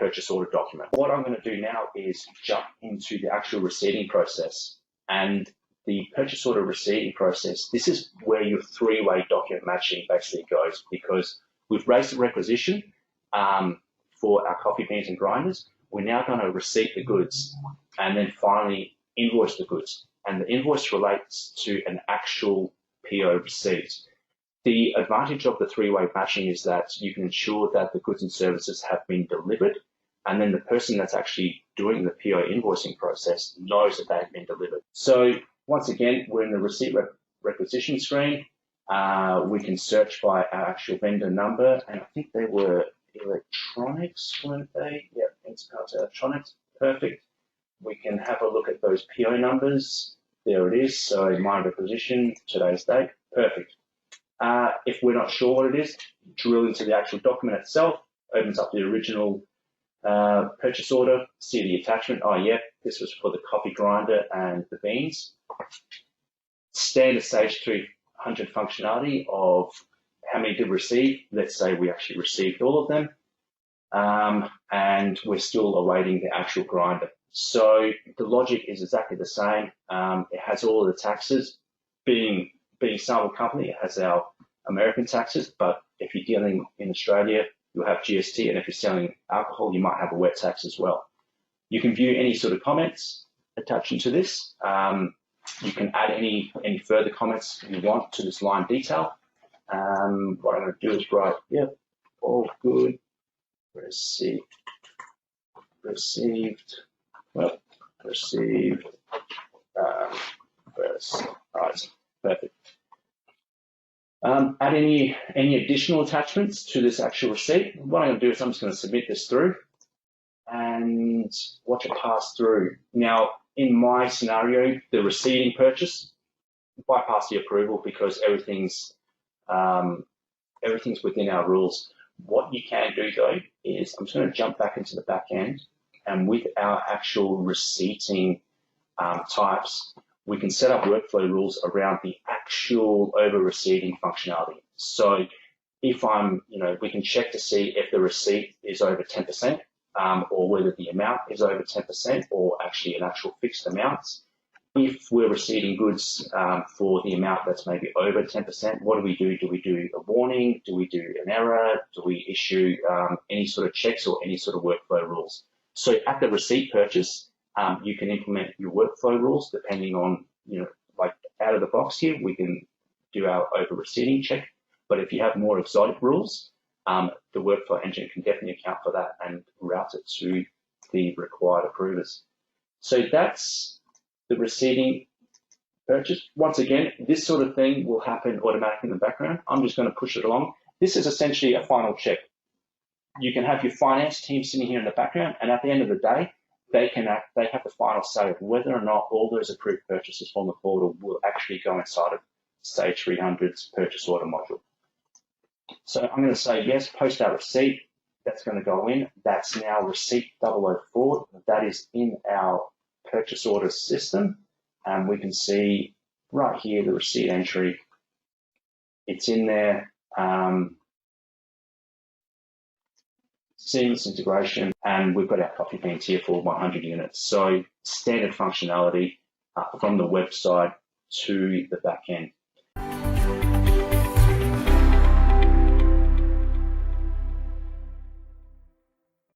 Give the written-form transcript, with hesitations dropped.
purchase order document. What I'm going to do now is jump into the actual receipting process. And the purchase order receipting process, this is where your three-way document matching basically goes, because we've raised the requisition for our coffee beans and grinders. We're now going to receipt the goods and then finally invoice the goods. And the invoice relates to an actual PO receipt. The advantage of the three-way matching is that you can ensure that the goods and services have been delivered, and then the person that's actually doing the PO invoicing process knows that they've been delivered. So once again, we're in the receipt requisition screen. We can search by our actual vendor number, and I think they were electronics, weren't they? Yeah, it's parts electronics. Perfect. We can have a look at those PO numbers. There it is. So my requisition, today's date. Perfect. If we're not sure what it is, drill into the actual document itself, opens up the original purchase order, see the attachment. Oh yeah, this was for the coffee grinder and the beans. Standard stage 300 functionality of how many did we receive. Let's say we actually received all of them, and we're still awaiting the actual grinder. So the logic is exactly the same. It has all of the taxes. Being sample company, it has our American taxes, but if you're dealing in Australia, you'll have GST, and if you're selling alcohol, you might have a wet tax as well. You can view any sort of comments attaching to this. You can add any further comments you want to this line detail. What I'm going to do is write, yep, all good, received, well, received first. All right, perfect. Add any additional attachments to this actual receipt. What I'm going to do is I'm just going to submit this through and watch it pass through. Now, in my scenario, the receiving purchase, bypass the approval because everything's within our rules. What you can do though is I'm just going to jump back into the back end, and with our actual receipting types, we can set up workflow rules around the actual over receipting functionality. So if we can check to see if the receipt is over 10%, or whether the amount is over 10%, or actually an actual fixed amount. If we're receiving goods for the amount that's maybe over 10%, what do we do? Do we do a warning? Do we do an error? Do we issue any sort of checks or any sort of workflow rules? So at the receipt purchase, you can implement your workflow rules depending on, like out of the box here, we can do our over receipting check. But if you have more exotic rules, the workflow engine can definitely account for that and route it to the required approvers. So that's the receiving purchase. Once again, this sort of thing will happen automatically in the background. I'm just going to push it along. This is essentially a final check. You can have your finance team sitting here in the background, and at the end of the day, they have the final say of whether or not all those approved purchases from the portal will actually go inside of Stage 300's purchase order module. So I'm going to say yes, post our receipt. That's going to go in. That's now receipt 004. That is in our purchase order system. And we can see right here the receipt entry. It's in there. Seamless integration, and we've got our coffee beans here for 100 units. So standard functionality from the website to the back end.